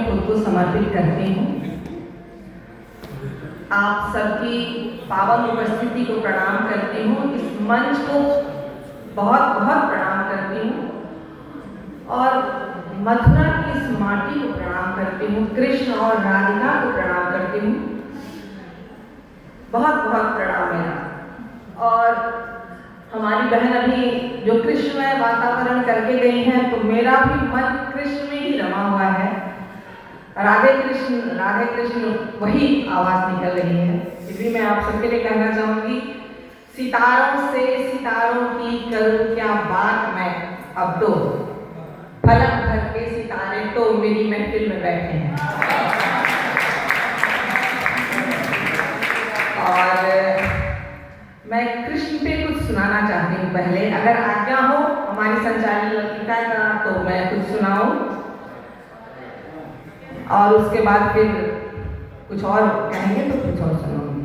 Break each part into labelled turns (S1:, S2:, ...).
S1: में खुद को समर्पित करती हूँ। आप सबकी पावन उपस्थिति को प्रणाम करती हूँ। इस मंच को बहुत बहुत प्रणाम करती हूँ और मथुरा की इस माटी को प्रणाम करती हूँ। कृष्ण और राधिका को प्रणाम करती हूँ। बहुत बहुत प्रणाम मेरा। और हमारी बहन अभी जो कृष्णमय वातावरण करके गई हैं, तो मेरा भी मन कृष्ण में ही रमा हुआ है। राधे कृष्ण वही आवाज निकल रही है। इसलिए मैं आप सबके लिए कहना चाहूंगी, सितारों से सितारों की करूं क्या बात मैं, अब तो फलक भर के सितारे तो मेरी महफिल में बैठे हैं। और मैं कृष्ण पे कुछ सुनाना चाहती हूँ। पहले अगर आज्ञा हो हमारी संचालिका ललिता का, तो मैं कुछ सुनाऊं और उसके बाद फिर कुछ और कहेंगे तो कुछ और सुनाऊंगी।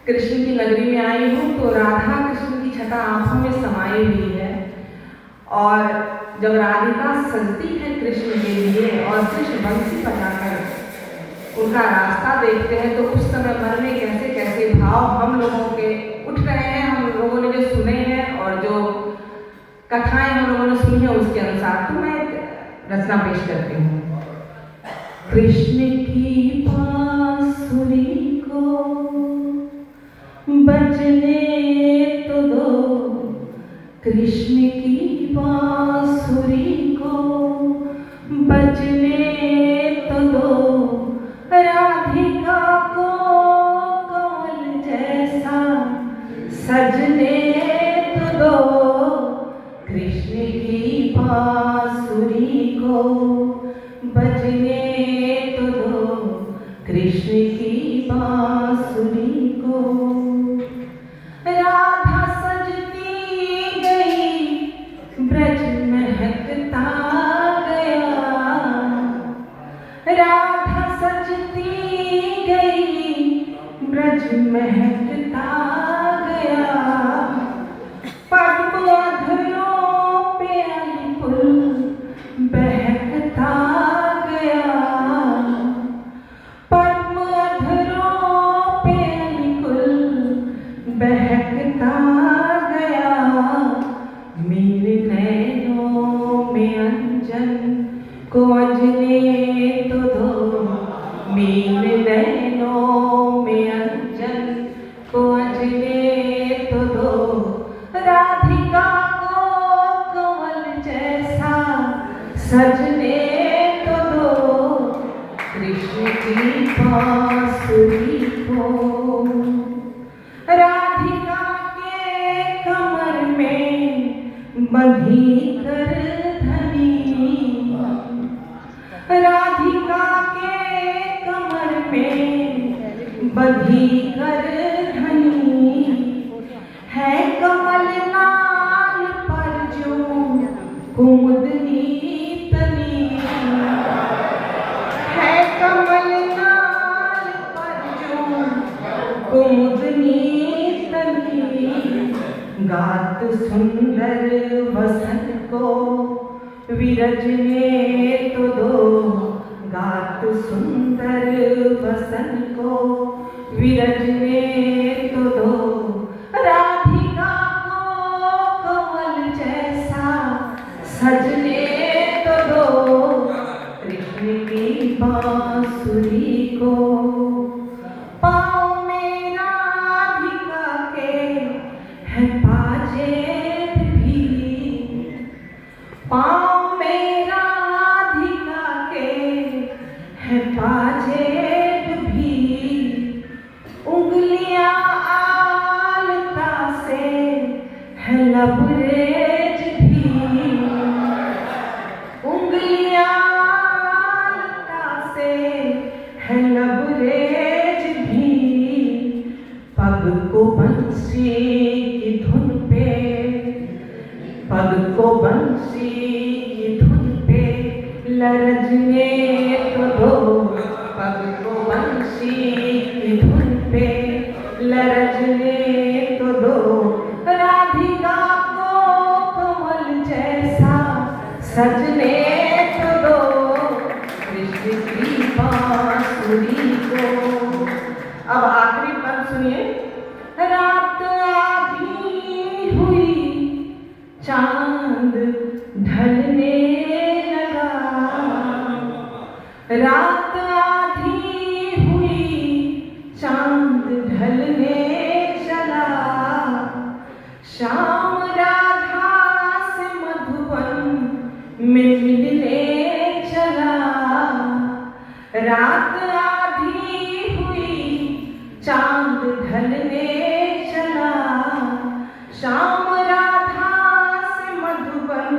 S1: कृष्ण की नगरी में आई हूँ तो राधा कृष्ण की छटा आंखों में समाई हुई है। और जब राधिका सजती है कृष्ण के लिए और कृष्ण बंसी बजाकर उनका रास्ता देखते हैं, तो उस समय मन में कैसे कैसे भाव हम लोगों के उठ रहे हैं। हम लोगों ने जो सुने हैं और जो कथाएं हम लोगों ने सुनी है, उसके अनुसार तो मैं रचना पेश करती हूँ। कृष्ण की बांसुरी को बजने तो दो, कृष्ण की बांसुरी को बजने तो दो, राधिका को कमल जैसा सजने तो दो, कृष्ण की बांसुरी को बजने तो दो, कृष्ण की बांसुरी को। राधा सजती गई ब्रज महकता गया, राधा सजती गई ब्रज महकता गया, पद्म अधरों पे अलिपुल बहकता गया, पद्म अधरों पे अलिपुल बहकता गया, मेरे नैनों में अंजन को अंजने तो दो, मेरे नैनों में अंजन को अंजने तो दो, राधिका को कमल जैसा सजने तो दो, कृष्ण की बांसुरी को। राधिका के कमर में बंधी कर धनी, राधिका के कमर में बंधी कर धनी, है कमल नाल पर जो कुमुदनी तनी, है कमल नाल पर जो कुमुदनी तनी, गात सुंदर वसन को विरजने तो दो, गात सुंदर वसन को विरजने तो दो, राधिका को कमल जैसा सजने तो दो, कृष्ण की बांसुरी को। पाँव में राधिका के है पाजेब भी, पाँव में राधिका के है पाजेब भी, उंगलियां आलता से है लबरेज भी, उंगलियां आलता से है लबरेज भी, पग को बंसी की धुन पे, पग को बंसी की धुन पे लरजने तो दो, पग को बंसी की धुन पे लरजने तो दो, राधिका को कमल जैसा सजने तो दो कृष्ण की बांसुरी को। अब आखिरी पद सुनिए। रात आधी हुई चांद ढलने लगा, रात आधी हुई चांद ढलने चला, श्याम राधा से मधुबन में मिलने चला। रात आधी हुई चांद ढलने चला, श्याम राधा से मधुबन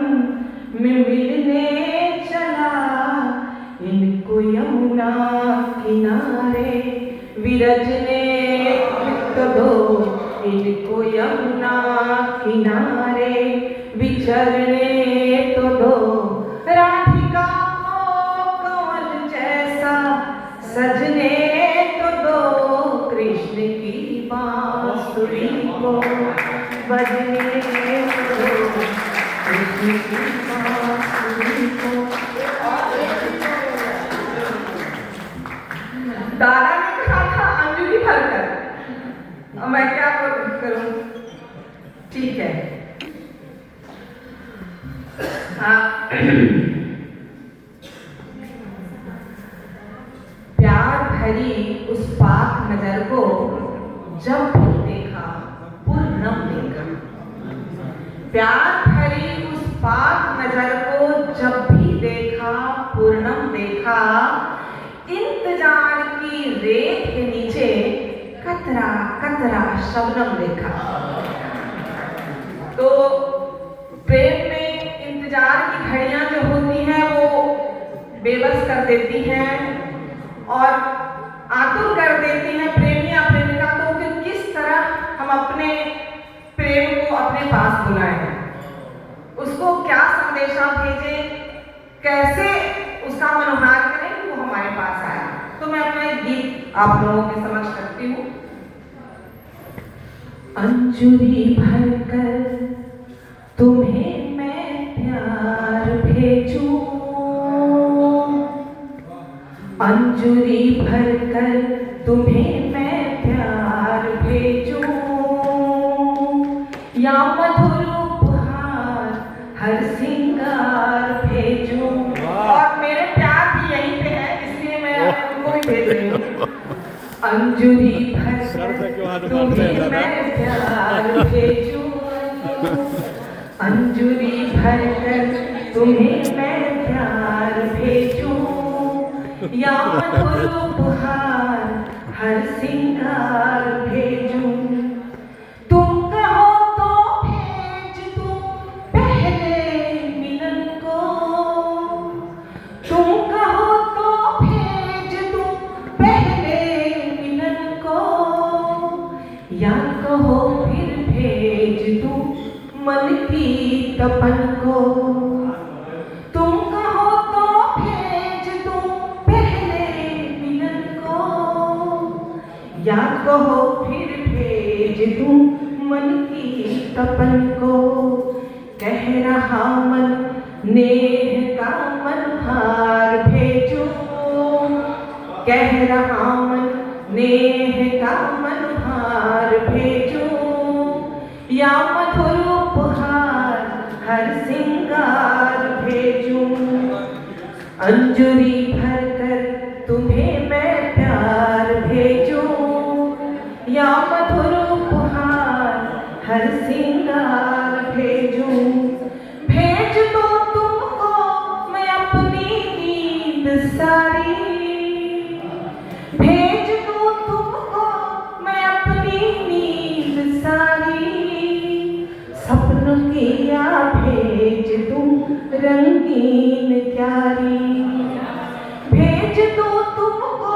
S1: में मिलने चला। इनको यमुना किनारे विरजने तो दो, इनको यमुना किनारे विचरने तो दो। राधिका को कमल जैसा सजने तो दो, कृष्ण की बांसुरी को बजने तो दो, कृष्ण की बांसुरी को। दादा ने कहा था अंजलि भरकर, अब मैं क्या करूं? ठीक है। प्यार भरी उस पाक नजर को जब भी देखा पूर्णम देखा। प्यार भरी उस पाक नजर को जब भी देखा पूर्णम देखा। इंतजार की रेत के नीचे कतरा कतरा शबनम देखा। तो प्रेम में इंतजार की घड़ियां जो होती हैं वो बेबस कर देती हैं और आतुर कर देती हैं प्रेमी या प्रेमिका को कि किस तरह हम अपने प्रेम को अपने पास बुलाएं, उसको क्या संदेशा भेजें, कैसे उसका मनोहार करें कि वो हमारे पास आए। तो मैं अपना एक गीत आप लोगों के समक्ष रखती हूँ। अंजुरी भरकर तुम्हें मैं प्यार भेजूं, अंजुरी भरकर तुम्हें मैं प्यार भेजूं, या मधुर उपहार हर सिंगार भेजूं। और मेरे प्यार भी यहीं पे है, इसलिए मैं उनको भी भेज रही हूँ। अंजुरी भरकर तुम्हें मैं प्यार भेजूं, अंजुरी भरकर तुम्हें मैं प्यार भेजूं, या मधुर उपहार हर सिंगार भेजूं। तुम कहो तो भेज दूं पहले मिलन को, तुम कहो तो भेज दूं पहले मिलन को, या कहो फिर भेज दूं मन की तपन को। तुम कहो तो भेज दूं पहले मिलन को, या कहो फिर भेज दूं मन की तपन को। कह रहा मन नेह का मनहार भेजूं, कह रहा मन नेह का मनहार भेजूं, या मधुर उपहार हर सिंगार भेजूं। अंजुरी भरकर तुम्हें मैं प्यार भेजूं, या मधुर उपहार हर सिंगार भेजूं। भेज दो तुमको मैं अपनी नींद सारी, भेज दो तुमको मैं अपनी नींद सारी, सपनों की या भेज दूं रंगीन क्यारी। भेज दो तुमको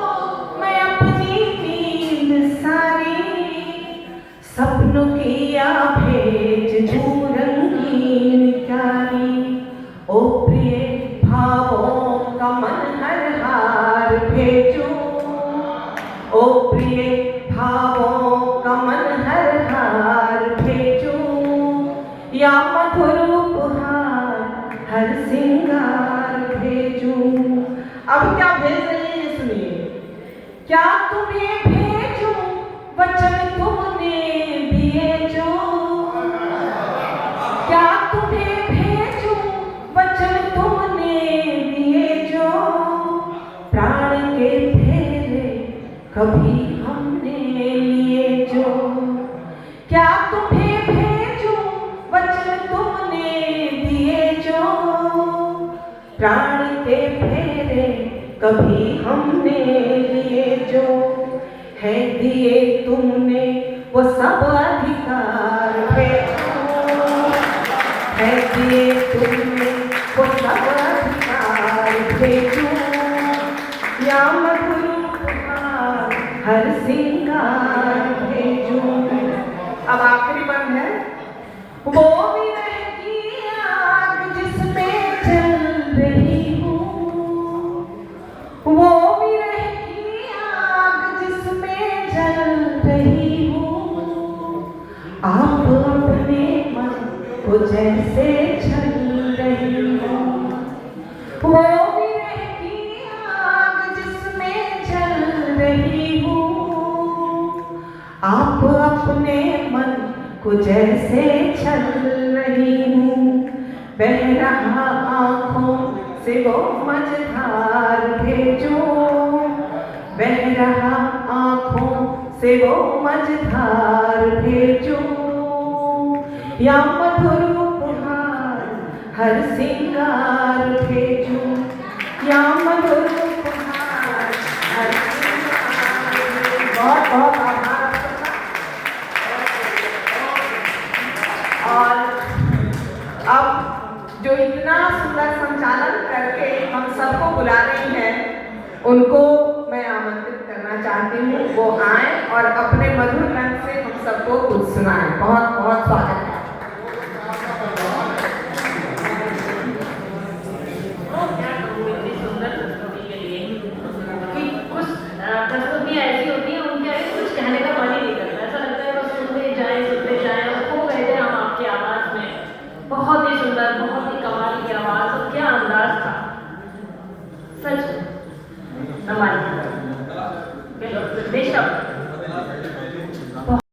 S1: मैं अपनी नींद सारी, सपनों की या भेज दूं रंगीन क्यारी। ओ प्रिय भावों का मनहर हार भेजूं, ओ प्रिय भावों का मनहर हार भेजूं, या मधुर उपहार हर सिंगार श्रृंगार भेजूं। अब क्या भेज रही है ये सुनिए। क्या तुम्हें भेजूं वचन तुमने दिए जो, क्या तुम्हें भेजूं वचन तुमने दिए जो, प्राण के फेरे कभी हमने लिए जो। क्या तुम्हें भेजूं वचन तुमने दिए जो, प्राण के फेरे कभी हमने लिए जो। है दिए तुमने वो सब अधिकार भेजो, है दिए तुमने वो सब अधिकार भेजो। या मधुर उपहार हर श्रृंगार भेजो। अब आखिरी बंद है। वो विरह की आग जिसमें जल रही हूँ, वो विरह की आग जिसमें जल रही हूँ, आप अपने मन को जैसे छल रही हूँ। वो विरह की आग जिसमें जल रही हूँ, आप अपने मन को जैसे छल रही हूँ। बह रहा आँखों से वो मझधार भेजो, बह रहा आँखों से वो मझधार भेजो। या मधुर उपहार हर श्रृंगार भेजो, या मधुर उपहार हर श्रृंगार। बहुत बहुत आभार आपका। और अब जो इतना सुंदर संचालन करके हम सबको बुला रही हैं, उनको मैं आमंत्रित करना चाहती हूँ वो आए और अपने मधुर कंठ से हम सबको कुछ सुनाएं। बहुत बहुत स्वागत है।
S2: प्रस्तुति ऐसी